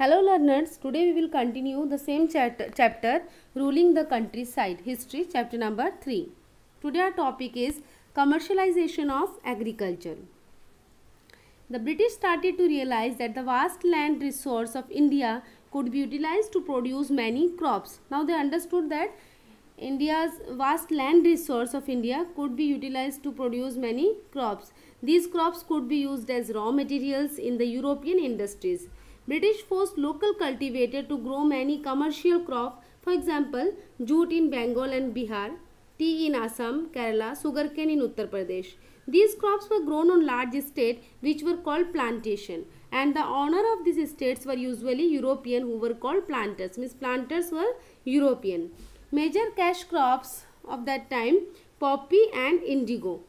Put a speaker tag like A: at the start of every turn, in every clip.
A: Hello learners, today we will continue the same chapter Ruling the Countryside, History, chapter number 3. Today our topic is Commercialization of Agriculture. The British started to realize that the vast land resource of India could be utilized to produce many crops. Now they understood that India's vast land resource of India could be utilized to produce many crops. These crops could be used as raw materials in the European industries. British forced local cultivators to grow many commercial crops, for example, jute in Bengal and Bihar, tea in Assam, Kerala, sugarcane in Uttar Pradesh. These crops were grown on large estates which were called plantation, and the owner of these estates were usually European who were called planters. Means planters were European. Major cash crops of that time, poppy and indigo.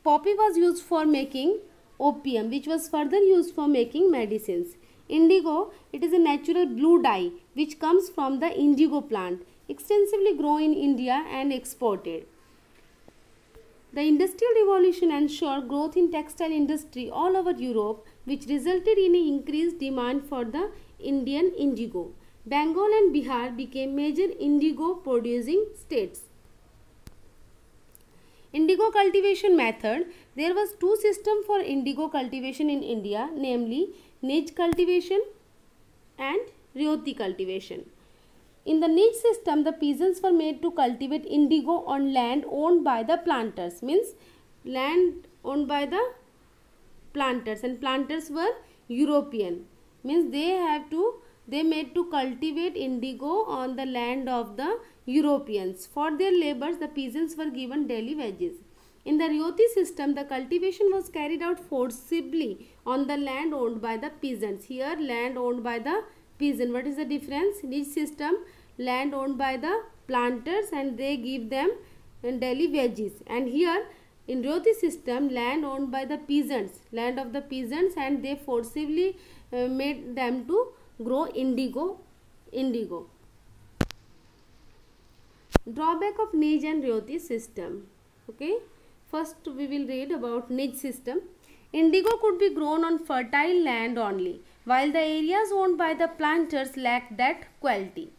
A: Poppy was used for making opium, which was further used for making medicines. Indigo, it is a natural blue dye which comes from the indigo plant, extensively grown in India and exported. The Industrial Revolution ensured growth in textile industry all over Europe, which resulted in an increased demand for the Indian indigo. Bengal and Bihar became major indigo producing states. Indigo cultivation method. There was two systems for indigo cultivation in India, namely niche cultivation and Rayoti cultivation. In the niche system, the peasants were made to cultivate indigo on land owned by the planters, means land owned by the planters, and planters were European, means they made to cultivate indigo on the land of the Europeans. For their labors, the peasants were given daily wages. In the Rayoti system, the cultivation was carried out forcibly on the land owned by the peasants. Here, land owned by the peasant. What is the difference? In each system, land owned by the planters and they give them daily wages. And here, in Rayoti system, land owned by the peasants, land of the peasants, and they forcibly made them to grow indigo. Drawback of niche and Rayoti system. Okay, first we will read about niche system. Indigo could be grown on fertile land only, while the areas owned by the planters lacked that quality.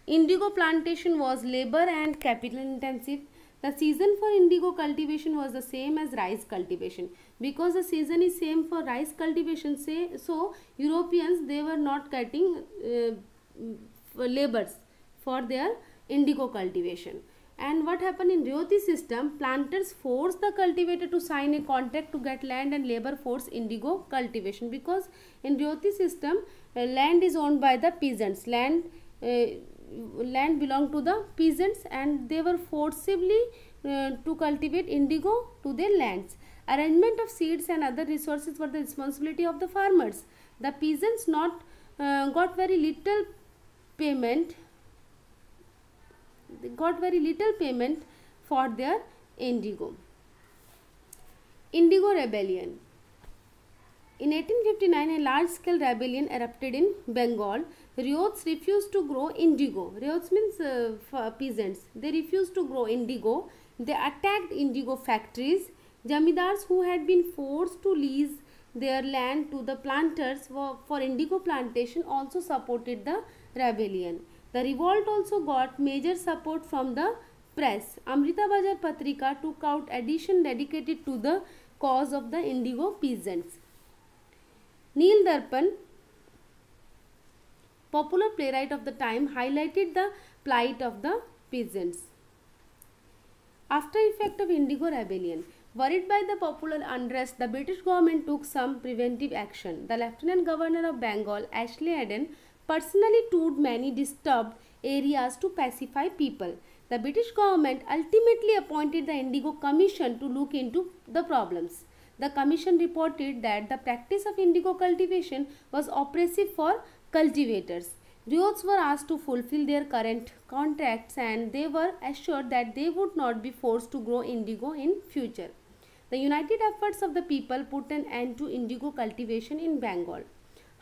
A: Indigo plantation was labor and capital intensive. The season for indigo cultivation was the same as rice cultivation. Because the season is same for rice cultivation, so Europeans, they were not getting labors for their indigo cultivation. And what happened in Rayoti system, planters forced the cultivator to sign a contract to get land, and labor forced indigo cultivation. Because in Rayoti system, land is owned by the peasants, land belonged to the peasants, and they were forcibly to cultivate indigo to their lands. Arrangement of seeds and other resources were the responsibility of the farmers. The peasants got very little payment. They got very little payment for their indigo. Indigo rebellion. In 1859, a large-scale rebellion erupted in Bengal. Ryots refused to grow indigo. Ryots means peasants. They refused to grow indigo. They attacked indigo factories. Jamidars who had been forced to lease their land to the planters for indigo plantation also supported the rebellion. The revolt also got major support from the press. Amrita Bazar Patrika took out edition dedicated to the cause of the indigo peasants. Neel Darpan, popular playwright of the time, highlighted the plight of the peasants. After effect of indigo rebellion, worried by the popular unrest, the British government took some preventive action. The Lieutenant Governor of Bengal, Ashley Aden, personally toured many disturbed areas to pacify people. The British government ultimately appointed the Indigo Commission to look into the problems. The commission reported that the practice of indigo cultivation was oppressive for cultivators. Ryots were asked to fulfill their current contracts, and they were assured that they would not be forced to grow indigo in future. The united efforts of the people put an end to indigo cultivation in Bengal.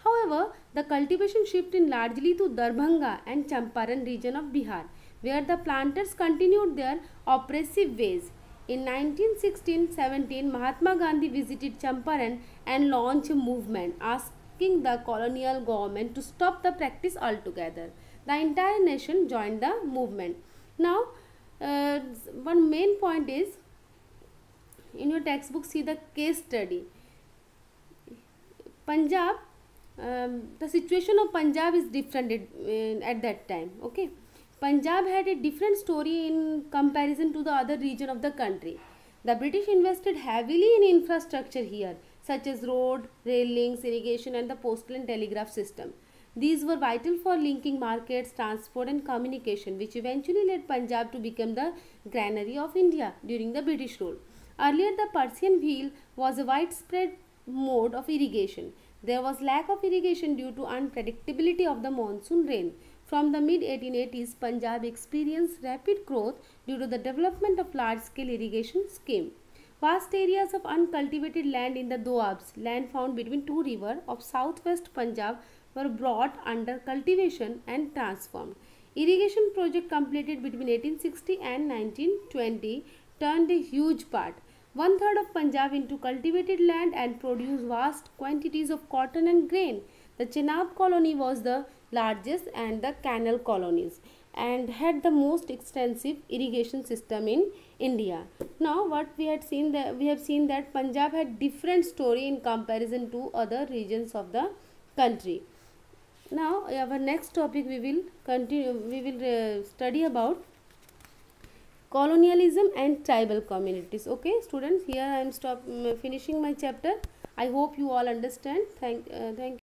A: However, the cultivation shifted largely to Darbhanga and Champaran region of Bihar, where the planters continued their oppressive ways. In 1916-17, Mahatma Gandhi visited Champaran and launched a movement asking the colonial government to stop the practice altogether. The entire nation joined the movement. Now, one main point is, in your textbook, see the case study. Punjab, the situation of Punjab is different at that time. Okay, Punjab had a different story in comparison to the other region of the country. The British invested heavily in infrastructure here, such as road, rail links, irrigation, and the postal and telegraph system. These were vital for linking markets, transport, and communication, which eventually led Punjab to become the granary of India during the British rule. Earlier, the Persian wheel was a widespread mode of irrigation. There was lack of irrigation due to unpredictability of the monsoon rain. From the mid-1880s, Punjab experienced rapid growth due to the development of large-scale irrigation scheme. Vast areas of uncultivated land in the Doabs, land found between two rivers of southwest Punjab, were brought under cultivation and transformed. Irrigation project completed between 1860 and 1920 turned a huge part, one-third of Punjab, into cultivated land and produced vast quantities of cotton and grain. The Chenab colony was the largest and the canal colonies and had the most extensive irrigation system in India. Now what we have seen that Punjab had different story in comparison to other regions of the country. Now our next topic we will study about colonialism and tribal communities. Okay students, here I am finishing my chapter. I hope you all understand. Thank you.